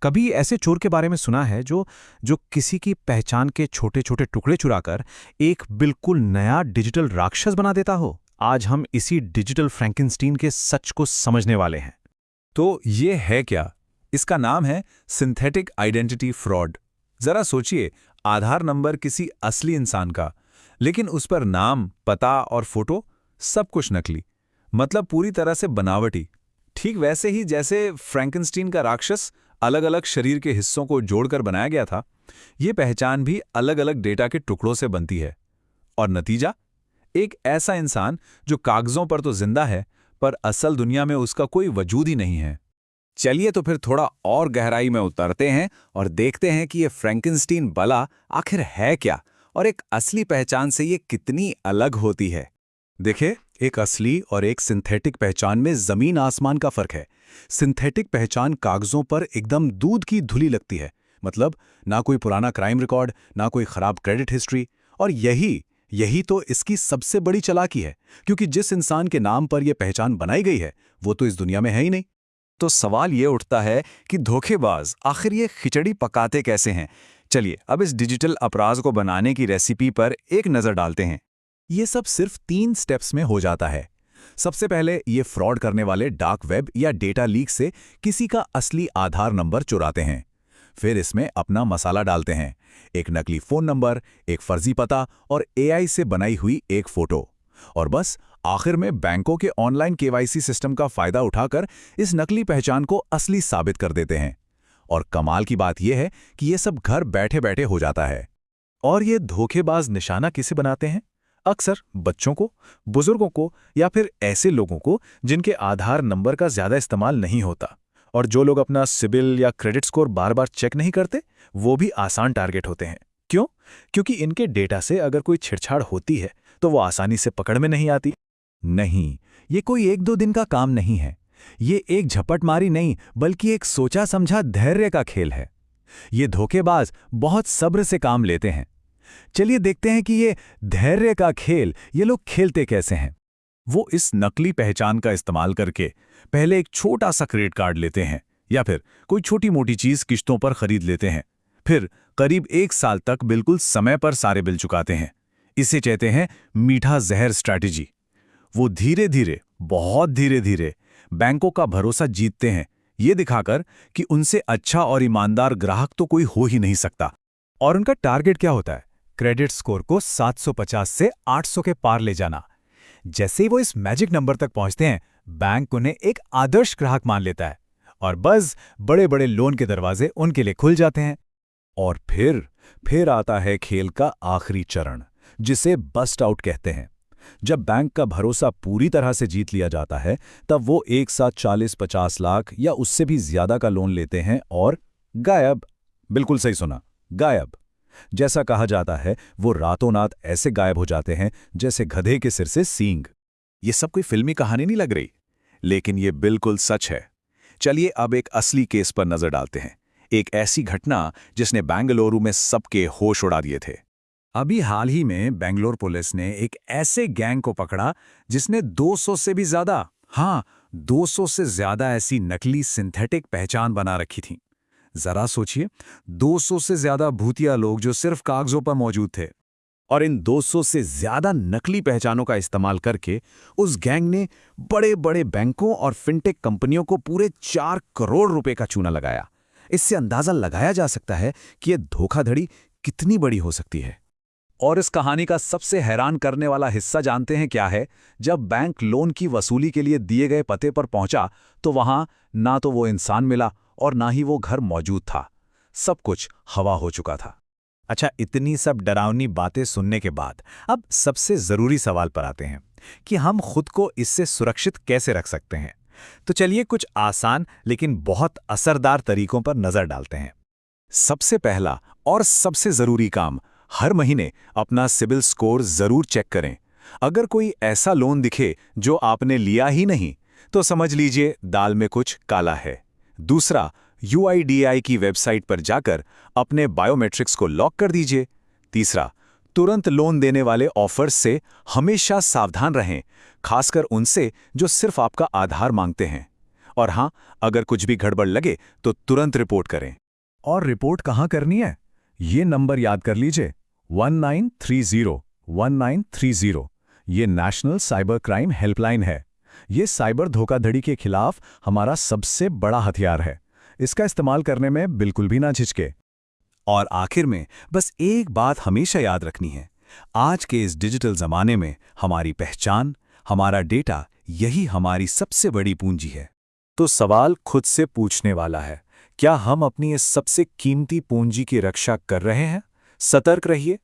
कभी ऐसे चोर के बारे में सुना है जो जो किसी की पहचान के छोटे-छोटे टुकड़े चुराकर एक बिल्कुल नया डिजिटल राक्षस बना देता हो? आज हम इसी डिजिटल फ्रैंकेनस्टीन के सच को समझने वाले हैं। तो ये है क्या? इसका नाम है सिंथेटिक आइडेंटिटी फ्रॉड। जरा सोचिए, आधार नंबर किसी असली इंसान का, लेकिन उस पर नाम, पता और फोटो सब कुछ नकली, मतलब पूरी तरह से बनावटी। ठीक वैसे ही जैसे फ्रैंकेनस्टीन का राक्षस अलग अलग शरीर के हिस्सों को जोड़कर बनाया गया था, ये पहचान भी अलग अलग डेटा के टुकड़ों से बनती है। और नतीजा? एक ऐसा इंसान जो कागजों पर तो जिंदा है, पर असल दुनिया में उसका कोई वजूद ही नहीं है। चलिए तो फिर थोड़ा और गहराई में उतरते हैं और देखते हैं कि ये फ्रैंकेनस्टीन बला आखिर है क्या और एक असली पहचान से ये कितनी अलग होती है। देखिए, एक असली और एक सिंथेटिक पहचान में जमीन आसमान का फर्क है। सिंथेटिक पहचान कागजों पर एकदम दूध की धुली लगती है, मतलब ना कोई पुराना क्राइम रिकॉर्ड, ना कोई खराब क्रेडिट हिस्ट्री। और यही तो इसकी सबसे बड़ी चालाकी है, क्योंकि जिस इंसान के नाम पर यह पहचान बनाई गई है वो तो इस दुनिया में है ही नहीं। तो सवाल ये उठता है कि धोखेबाज आखिर ये खिचड़ी पकाते कैसे हैं। चलिए अब इस डिजिटल अपराध को बनाने की रेसिपी पर एक नज़र डालते हैं। ये सब सिर्फ 3 स्टेप्स में हो जाता है। सबसे पहले ये फ्रॉड करने वाले डार्क वेब या डेटा लीक से किसी का असली आधार नंबर चुराते हैं। फिर इसमें अपना मसाला डालते हैं, एक नकली फोन नंबर, एक फर्जी पता और एआई से बनाई हुई एक फोटो। और बस आखिर में बैंकों के ऑनलाइन केवाईसी सिस्टम का फायदा उठाकर इस नकली पहचान को असली साबित कर देते हैं। और कमाल की बात यह है कि यह सब घर बैठे बैठे हो जाता है। और ये धोखेबाज निशाना किसे बनाते हैं? अक्सर बच्चों को, बुजुर्गों को या फिर ऐसे लोगों को जिनके आधार नंबर का ज्यादा इस्तेमाल नहीं होता। और जो लोग अपना सिबिल या क्रेडिट स्कोर बार बार चेक नहीं करते, वो भी आसान टारगेट होते हैं। क्यों? क्योंकि इनके डेटा से अगर कोई छेड़छाड़ होती है तो वो आसानी से पकड़ में नहीं आती। नहीं, ये कोई 1-2 दिन का काम नहीं है। ये एक झपटमारी नहीं, बल्कि एक सोचा समझा धैर्य का खेल है। ये धोखेबाज बहुत सब्र से काम लेते हैं। चलिए देखते हैं कि ये धैर्य का खेल ये लोग खेलते कैसे हैं। वो इस नकली पहचान का इस्तेमाल करके पहले एक छोटा सा क्रेडिट कार्ड लेते हैं या फिर कोई छोटी मोटी चीज किश्तों पर खरीद लेते हैं। फिर करीब 1 साल तक बिल्कुल समय पर सारे बिल चुकाते हैं। इसे कहते हैं मीठा जहर स्ट्रैटेजी। वो धीरे धीरे, बहुत धीरे धीरे बैंकों का भरोसा जीतते हैं, ये दिखाकर कि उनसे अच्छा और ईमानदार ग्राहक तो कोई हो ही नहीं सकता। और उनका टारगेट क्या होता है? क्रेडिट स्कोर को 750 से 800 के पार ले जाना। जैसे ही वो इस मैजिक नंबर तक पहुंचते हैं, बैंक उन्हें एक आदर्श ग्राहक मान लेता है और बस बड़े बड़े लोन के दरवाजे उनके लिए खुल जाते हैं। और फिर आता है खेल का आखिरी चरण, जिसे बस्ट आउट कहते हैं। जब बैंक का भरोसा पूरी तरह से जीत लिया जाता है, तब वो एक साथ 40-50 लाख या उससे भी ज्यादा का लोन लेते हैं और गायब। बिल्कुल सही सुना, गायब। जैसा कहा जाता है, वो रातों रात ऐसे गायब हो जाते हैं जैसे गधे के सिर से सींग। ये सब कोई फिल्मी कहानी नहीं लग रही, लेकिन ये बिल्कुल सच है। चलिए अब एक असली केस पर नजर डालते हैं, एक ऐसी घटना जिसने बेंगलुरु में सबके होश उड़ा दिए थे। अभी हाल ही में बेंगलोर पुलिस ने एक ऐसे गैंग को पकड़ा जिसने 200 से भी ज्यादा, हाँ 200 से ज्यादा ऐसी नकली सिंथेटिक पहचान बना रखी थी। जरा सोचिए, 200 से ज्यादा भूतिया लोग जो सिर्फ कागजों पर मौजूद थे। और इन 200 से ज्यादा नकली पहचानों का इस्तेमाल करके उस गैंग ने बड़े बड़े बैंकों और फिनटेक कंपनियों को पूरे 4 करोड़ रुपए का चूना लगाया। इससे अंदाजा लगाया जा सकता है कि यह धोखाधड़ी कितनी बड़ी हो सकती है। और इस कहानी का सबसे हैरान करने वाला हिस्सा जानते हैं क्या है? जब बैंक लोन की वसूली के लिए दिए गए पते पर पहुंचा तो वहां ना तो वो इंसान मिला और ना ही वो घर मौजूद था। सब कुछ हवा हो चुका था। अच्छा, इतनी सब डरावनी बातें सुनने के बाद अब सबसे जरूरी सवाल पर आते हैं कि हम खुद को इससे सुरक्षित कैसे रख सकते हैं। तो चलिए कुछ आसान लेकिन बहुत असरदार तरीकों पर नजर डालते हैं। सबसे पहला और सबसे जरूरी काम, हर महीने अपना सिबिल स्कोर जरूर चेक करें। अगर कोई ऐसा लोन दिखे जो आपने लिया ही नहीं, तो समझ लीजिए दाल में कुछ काला है। दूसरा, UIDAI की वेबसाइट पर जाकर अपने बायोमेट्रिक्स को लॉक कर दीजिए। तीसरा, तुरंत लोन देने वाले ऑफर्स से हमेशा सावधान रहें, खासकर उनसे जो सिर्फ आपका आधार मांगते हैं। और हाँ, अगर कुछ भी गड़बड़ लगे तो तुरंत रिपोर्ट करें। और रिपोर्ट कहाँ करनी है? ये नंबर याद कर लीजिए, 1930 1930। ये नेशनल साइबर क्राइम हेल्पलाइन है। ये साइबर धोखाधड़ी के खिलाफ हमारा सबसे बड़ा हथियार है। इसका इस्तेमाल करने में बिल्कुल भी ना झिझके। और आखिर में बस एक बात हमेशा याद रखनी है, आज के इस डिजिटल ज़माने में हमारी पहचान, हमारा डेटा, यही हमारी सबसे बड़ी पूंजी है। तो सवाल खुद से पूछने वाला है, क्या हम अपनी इस सबसे कीमती पूंजी की रक्षा कर रहे हैं? सतर्क रहिए,